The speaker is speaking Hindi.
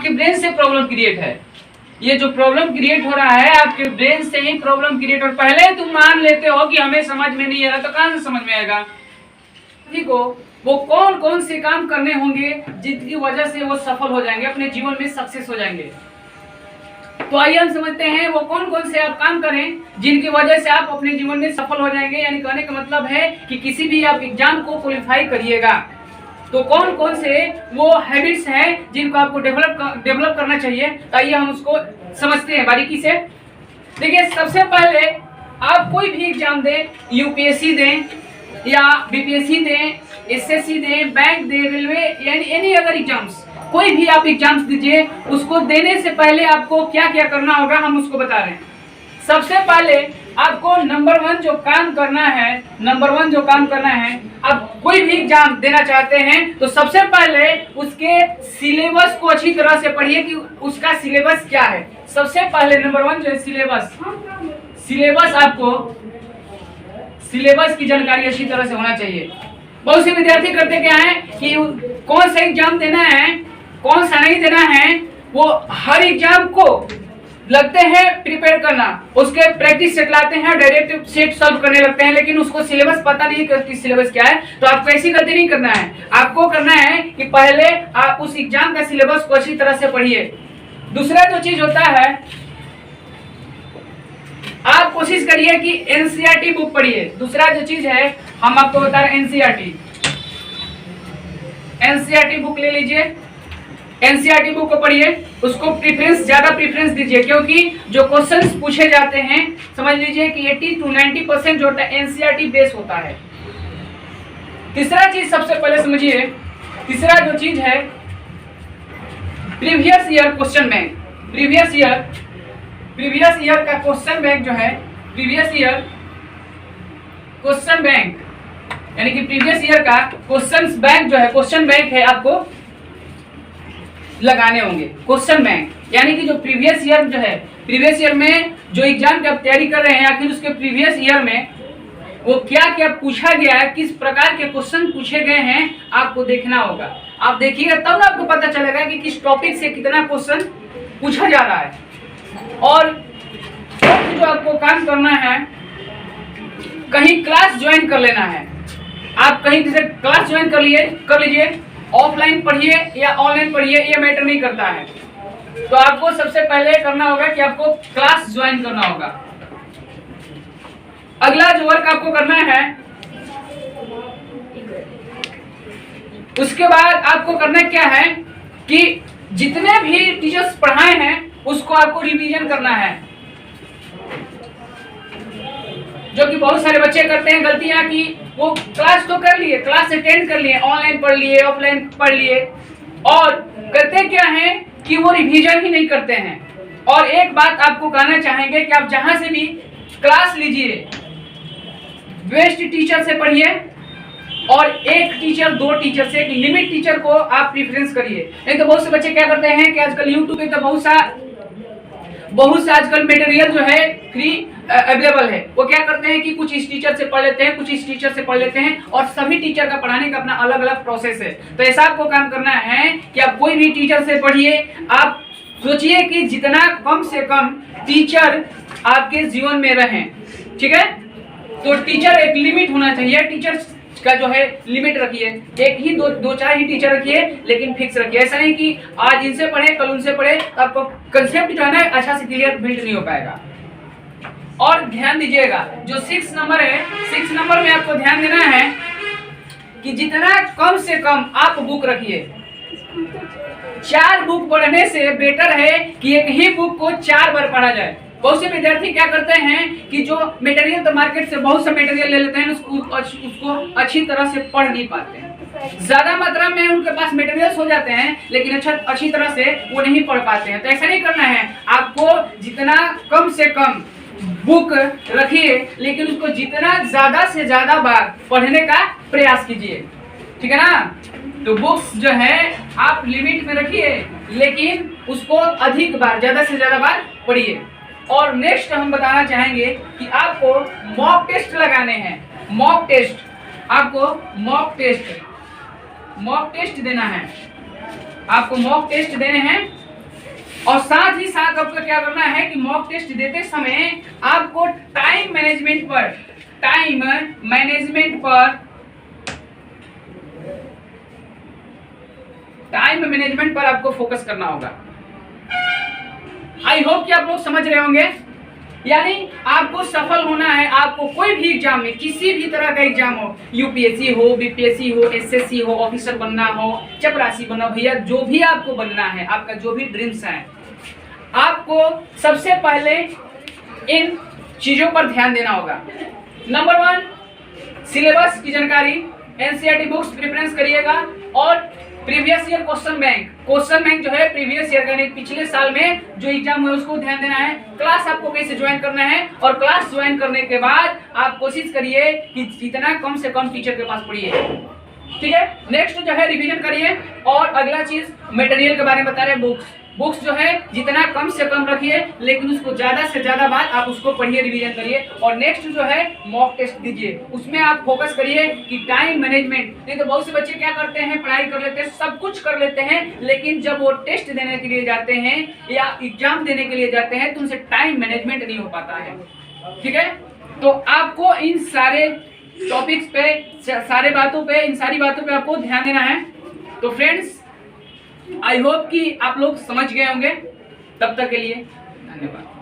आपके ब्रेन से प्रॉब्लम क्रिएट है। ये जो प्रॉब्लम क्रिएट हो रहा है आपके ब्रेन से ही प्रॉब्लम क्रिएट। और पहले तुम मान लेते हो कि हमें समझ में नहीं आ रहा, तो कहां से समझ में आएगा? ठीक हो, वो कौन कौन से काम करने होंगे जिनकी वजह से वो सफल हो जाएंगे, अपने जीवन में सक्सेस हो जाएंगे। तो आइए हम समझते हैं वो कौन कौन से आप काम करें जिनकी वजह से आप अपने जीवन में सफल हो जाएंगे। यानी कहने का मतलब है कि किसी भी आप एग्जाम को क्वालिफाई करिएगा तो कौन कौन से वो हैबिट्स हैं जिनको आपको डेवलप करना चाहिए। तो आइए हम उसको समझते हैं बारीकी से। देखिए, सबसे पहले आप कोई भी एग्जाम दें, यूपीएससी दें या बीपीएससी दें, एसएससी दें, बैंक दें, रेलवे, यानी एनी अदर एग्जाम्स, कोई भी आप एग्जाम्स दीजिए, उसको देने से पहले आपको क्या क्या करना होगा हम उसको बता रहे हैं। सबसे पहले आपको नंबर वन जो काम करना है, आप कोई भी एग्जाम देना चाहते हैं तो सबसे पहले उसके सिलेबस को अच्छी तरह से पढ़िए कि उसका सिलेबस क्या है। सबसे पहले नंबर वन जो है सिलेबस, आपको सिलेबस की जानकारी अच्छी तरह से होना चाहिए। बहुत से विद्यार्थी करते क्या है कि कौन सा एग्जाम देना है, कौन सा नहीं देना है, वो हर एग्जाम को लगते हैं प्रिपेयर करना, उसके प्रैक्टिस सेट लाते हैं, डायरेक्ट सेट सॉल्व करने लगते हैं, लेकिन उसको सिलेबस पता नहीं कि सिलेबस क्या है। तो आपको ऐसी गलती नहीं करना है। आपको करना है कि पहले आप उस एग्जाम का सिलेबस को अच्छी तरह से पढ़िए। दूसरा जो चीज होता है, आप कोशिश करिए कि एनसीईआरटी बुक पढ़िए। दूसरा जो चीज है हम आपको बता रहे हैं, एनसीईआरटी बुक ले लीजिए, एनसीईआरटी बुक को पढ़िए, उसको ज्यादा प्रेफरेंस दीजिए, क्योंकि जो क्वेश्चंस पूछे जाते हैं समझ लीजिए कि 80 to 90% जो होता है एनसीईआरटी बेस होता है। तीसरा चीज सबसे पहले समझिए, तीसरा जो चीज है previous year question bank. Previous year का क्वेश्चन बैंक जो है, प्रीवियस ईयर क्वेश्चन बैंक यानी कि प्रीवियस ईयर का क्वेश्चन बैंक जो है, क्वेश्चन बैंक है, आपको लगाने होंगे। क्वेश्चन बैंक यानी कि जो प्रीवियस ईयर जो है, प्रीवियस ईयर में जो एग्जाम की आप तैयारी कर रहे हैं, आखिर उसके प्रीवियस ईयर में वो क्या क्या पूछा गया है, किस प्रकार के क्वेश्चन पूछे गए हैं, आपको देखना होगा। आप देखिएगा तब ना आपको पता चलेगा कि किस टॉपिक से कितना क्वेश्चन पूछा जा रहा है। और जो आपको काम करना है, कहीं क्लास ज्वाइन कर लेना है। आप कहीं किसी क्लास ज्वाइन कर लीजिए, ऑफलाइन पढ़िए या ऑनलाइन पढ़िए, ये मैटर नहीं करता है। तो आपको सबसे पहले करना होगा कि आपको क्लास ज्वाइन करना होगा। अगला जो वर्क आपको करना है, उसके बाद आपको करना क्या है कि जितने भी टीचर्स पढ़ाए हैं उसको आपको रिवीजन करना है। जो कि बहुत सारे बच्चे करते हैं गलतियां कि वो क्लास तो कर लिए, क्लास अटेंड कर लिए, ऑनलाइन पढ़ लिए, ऑफलाइन पढ़ लिए, और करते क्या है कि वो रिवीजन ही नहीं करते हैं। और एक बात आपको कहना चाहेंगे कि आप जहां से भी क्लास लीजिए, बेस्ट टीचर से पढ़िए, और एक टीचर, दो टीचर से, एक लिमिट टीचर को आप प्रेफरेंस करिए। नहीं तो बहुत से बच्चे क्या करते हैं कि आजकल यूट्यूब पे तो बहुत सा आजकल मटेरियल जो है फ्री अवेलेबल है। वो क्या करते हैं कि कुछ इस टीचर से पढ़ लेते हैं, कुछ इस टीचर से पढ़ लेते हैं, और सभी टीचर का पढ़ाने का अपना अलग अलग प्रोसेस है। तो ऐसा आपको काम करना है कि आप कोई भी टीचर से पढ़िए। आप सोचिए कि जितना कम से कम टीचर आपके जीवन में रहें, ठीक है। तो टीचर एक लिमिट होना चाहिए, टीचर का जो है लिमिट रखिए। एक ही दो चार ही टीचर रखिए, लेकिन फिक्स रखिए। ऐसा नहीं कि आज इनसे पढ़े कल उनसे पढ़े, तो आपको कंसेप्ट जो है ना अच्छा से क्लियर बिल्ड नहीं हो पाएगा। और ध्यान दीजिएगा, जो 6 नंबर है, 6 नंबर में आपको ध्यान देना है कि जितना कम से कम आप बुक रखिए। 4 बुक पढ़ने से बेटर है कि एक ही बुक को 4 बार पढ़ा जाए। बहुत से विद्यार्थी क्या करते हैं कि जो मटेरियल तो मार्केट से बहुत सा मटेरियल ले लेते हैं, उसको अच्छी तरह से पढ़ नहीं पाते हैं। ज्यादा मात्रा में उनके पास मटेरियल्स हो जाते हैं, लेकिन अच्छी तरह से वो नहीं पढ़ पाते हैं। तो ऐसा नहीं करना है। आपको जितना कम से कम बुक रखिए, लेकिन उसको जितना ज्यादा से ज्यादा बार पढ़ने का प्रयास कीजिए, ठीक है ना। तो बुक्स जो है आप लिमिट में रखिए, लेकिन उसको अधिक बार, ज्यादा से ज्यादा बार पढ़िए। और नेक्स्ट हम बताना चाहेंगे कि आपको मॉक टेस्ट लगाने हैं। मॉक टेस्ट, आपको मॉक टेस्ट देना है। आपको मॉक टेस्ट देने हैं। और साथ ही साथ आपको क्या करना है कि मॉक टेस्ट देते समय आपको टाइम मैनेजमेंट पर आपको फोकस करना होगा। आई होप कि आप लोग समझ रहे होंगे। यानी आपको सफल होना है, आपको कोई भी एग्जाम में, किसी भी तरह का एग्जाम हो, यूपीएससी हो, बीपीएससी हो, एसएससी हो, ऑफिसर बनना हो, चपरासी बनना, भैया जो भी आपको बनना है, आपका जो भी ड्रीम्स है, आपको सबसे पहले इन चीजों पर ध्यान देना होगा। नंबर 1, सिलेबस की जानकारी, एनसीईआरटी बुक्स प्रेफरेंस करिएगा और प्रीवियस ईयर क्वेश्चन बैंक जो है प्रीवियस ईयर यानी पिछले साल में जो एग्जाम हुए उसको ध्यान देना है। क्लास आपको कैसे ज्वाइन करना है, और क्लास ज्वाइन करने के बाद आप कोशिश करिए कि जितना कम से कम टीचर के पास पढ़िए, ठीक है। नेक्स्ट जो है रिवीजन करिए, और अगला चीज मटेरियल के बारे में बता रहे हैं, बुक्स जो है जितना कम से कम रखिए, लेकिन उसको ज्यादा से ज्यादा बार आप उसको पढ़िए, रिवीजन करिए। और नेक्स्ट जो है मॉक टेस्ट दीजिए, उसमें आप फोकस करिए कि टाइम मैनेजमेंट। नहीं तो बहुत से बच्चे क्या करते हैं, पढ़ाई कर लेते हैं, सब कुछ कर लेते हैं, लेकिन जब वो टेस्ट देने के लिए जाते हैं या एग्जाम देने के लिए जाते हैं तो उनसे टाइम मैनेजमेंट नहीं हो पाता है, ठीक है। तो आपको इन सारे टॉपिक्स पे, इन सारी बातों पे आपको ध्यान देना है। तो फ्रेंड्स, आई होप कि आप लोग समझ गए होंगे। तब तक के लिए धन्यवाद।